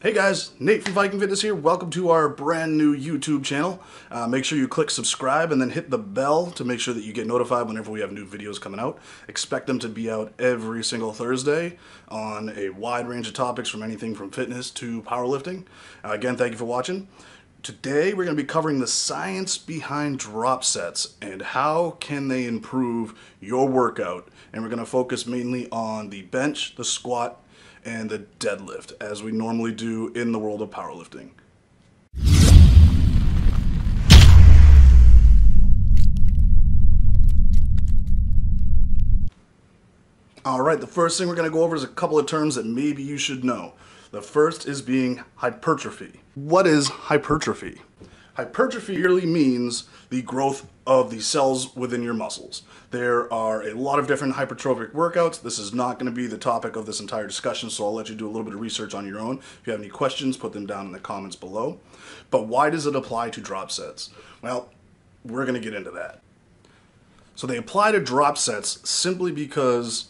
Hey guys, Nate from Viking Fitness here. Welcome to our brand new YouTube channel. Make sure you click subscribe and then hit the bell to make sure that you get notified whenever we have new videos coming out. Expect them to be out every single Thursday on a wide range of topics from anything from fitness to powerlifting. Again, thank you for watching. Today we're going to be covering the science behind drop sets and how can they improve your workout. And we're going to focus mainly on the bench, the squat, and the deadlift, as we normally do in the world of powerlifting. Alright, the first thing we're going to go over is a couple of terms that maybe you should know. The first is being hypertrophy. What is hypertrophy? Hypertrophy really means the growth of the cells within your muscles. There are a lot of different hypertrophic workouts. This is not going to be the topic of this entire discussion, so I'll let you do a little bit of research on your own. If you have any questions, put them down in the comments below. But why does it apply to drop sets? Well, we're going to get into that. So they apply to drop sets simply because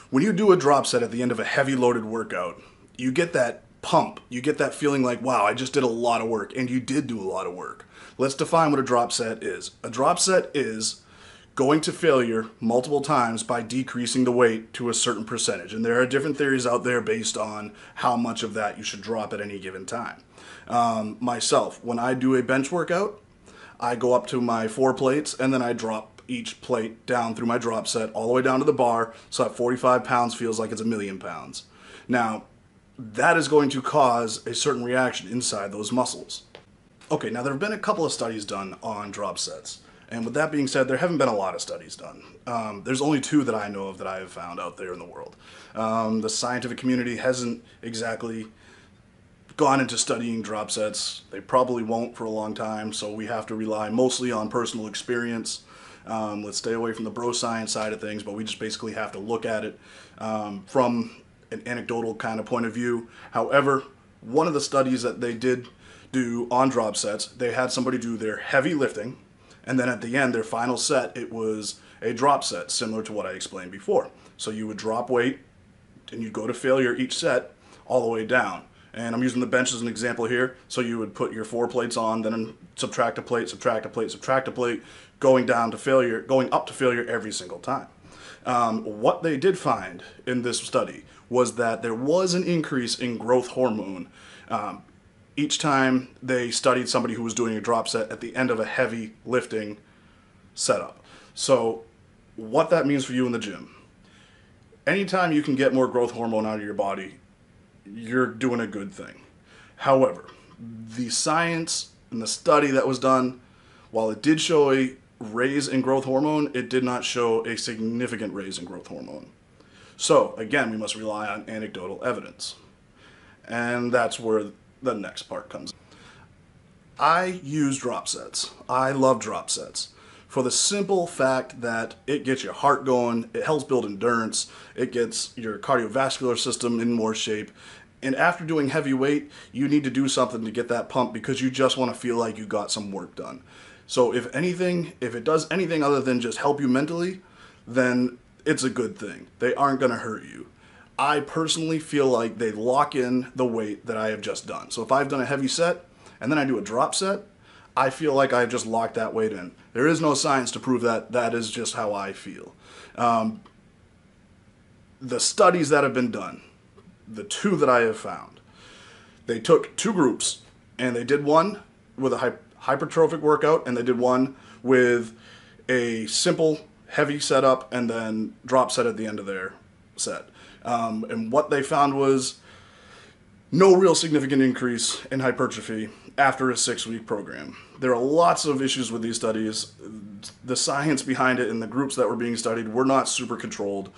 when you do a drop set at the end of a heavy loaded workout, you get that pump. You get that feeling like, wow, I just did a lot of work, and you did do a lot of work. Let's define what a drop set is. A drop set is going to failure multiple times by decreasing the weight to a certain percentage. And there are different theories out there based on how much of that you should drop at any given time. Myself, when I do a bench workout, I go up to my 4 plates and then I drop each plate down through my drop set all the way down to the bar, so that 45 pounds feels like it's 1,000,000 pounds. Now, that is going to cause a certain reaction inside those muscles. Okay, now there have been a couple of studies done on drop sets. And with that being said, there haven't been a lot of studies done. There's only 2 that I know of that I have found out there in the world. The scientific community hasn't exactly gone into studying drop sets. They probably won't for a long time, so we have to rely mostly on personal experience. Let's stay away from the bro science side of things, but we just basically have to look at it from an anecdotal kind of point of view. However, one of the studies that they did do on drop sets, they had somebody do their heavy lifting, and then at the end, their final set, it was a drop set, similar to what I explained before. So you would drop weight, and you'd go to failure each set all the way down. And I'm using the bench as an example here. So you would put your 4 plates on, then subtract a plate, subtract a plate, subtract a plate, going down to failure, going up to failure every single time. What they did find in this study was that there was an increase in growth hormone each time they studied somebody who was doing a drop set at the end of a heavy lifting setup. So what that means for you in the gym, anytime you can get more growth hormone out of your body, you're doing a good thing. However, the science and the study that was done, while it did show a raise in growth hormone, it did not show a significant raise in growth hormone. So again, we must rely on anecdotal evidence. And that's where the next part comes. I use drop sets. I love drop sets for the simple fact that it gets your heart going, it helps build endurance, it gets your cardiovascular system in more shape. And after doing heavy weight, you need to do something to get that pump because you just want to feel like you got some work done. So if anything, if it does anything other than just help you mentally, then it's a good thing. They aren't going to hurt you. I personally feel like they lock in the weight that I have just done. So if I've done a heavy set and then I do a drop set, I feel like I've just locked that weight in. There is no science to prove that. That is just how I feel. The studies that have been done, the 2 that I have found, they took 2 groups and they did one with a hypertrophic workout and they did one with a simple heavy setup and then drop set at the end of their set. And what they found was no real significant increase in hypertrophy after a 6-week program. There are lots of issues with these studies. The science behind it and the groups that were being studied were not super controlled.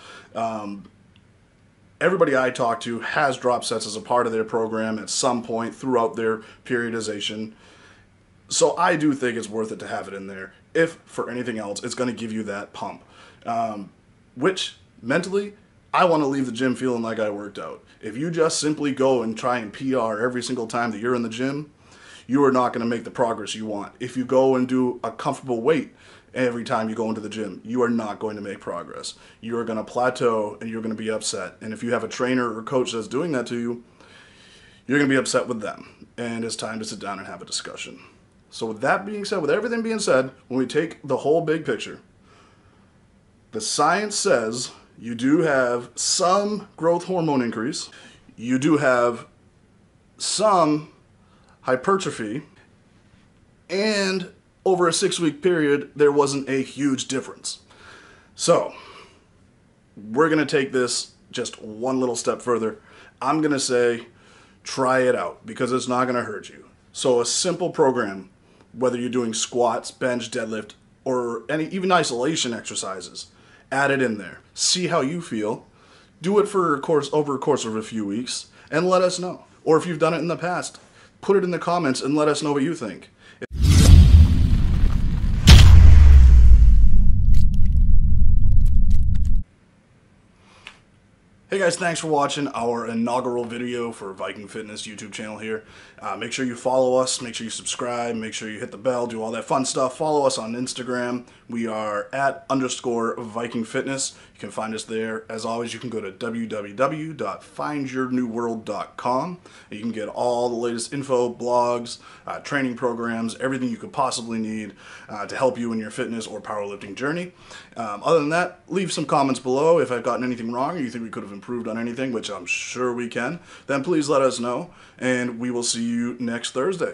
Everybody I talk to has drop sets as a part of their program at some point throughout their periodization. So I do think it's worth it to have it in there. If for anything else, it's going to give you that pump. Which, mentally, I want to leave the gym feeling like I worked out. If you just simply go and try and PR every single time that you're in the gym, you are not going to make the progress you want. If you go and do a comfortable weight every time you go into the gym, you are not going to make progress. You are going to plateau and you're going to be upset. And if you have a trainer or coach that's doing that to you, you're going to be upset with them. And it's time to sit down and have a discussion. So with that being said, with everything being said, when we take the whole big picture, the science says you do have some growth hormone increase, you do have some hypertrophy, and over a 6-week period, there wasn't a huge difference. So, we're going to take this just one little step further. I'm going to say, try it out, because it's not going to hurt you. So a simple program, whether you're doing squats, bench, deadlift, or even isolation exercises, add it in there. See how you feel. Do it for over a course of a few weeks, and let us know. Or if you've done it in the past, put it in the comments and let us know what you think. Hey guys, thanks for watching our inaugural video for Viking Fitness YouTube channel here. Make sure you follow us, make sure you subscribe, make sure you hit the bell, do all that fun stuff. Follow us on Instagram. We are @_Viking Fitness. You can find us there. As always, you can go to www.findyournewworld.com. You can get all the latest info, blogs, training programs, everything you could possibly need to help you in your fitness or powerlifting journey. Other than that, leave some comments below if I've gotten anything wrong or you think we could have improved on anything, which I'm sure we can. Then please let us know, and we will see you next Thursday.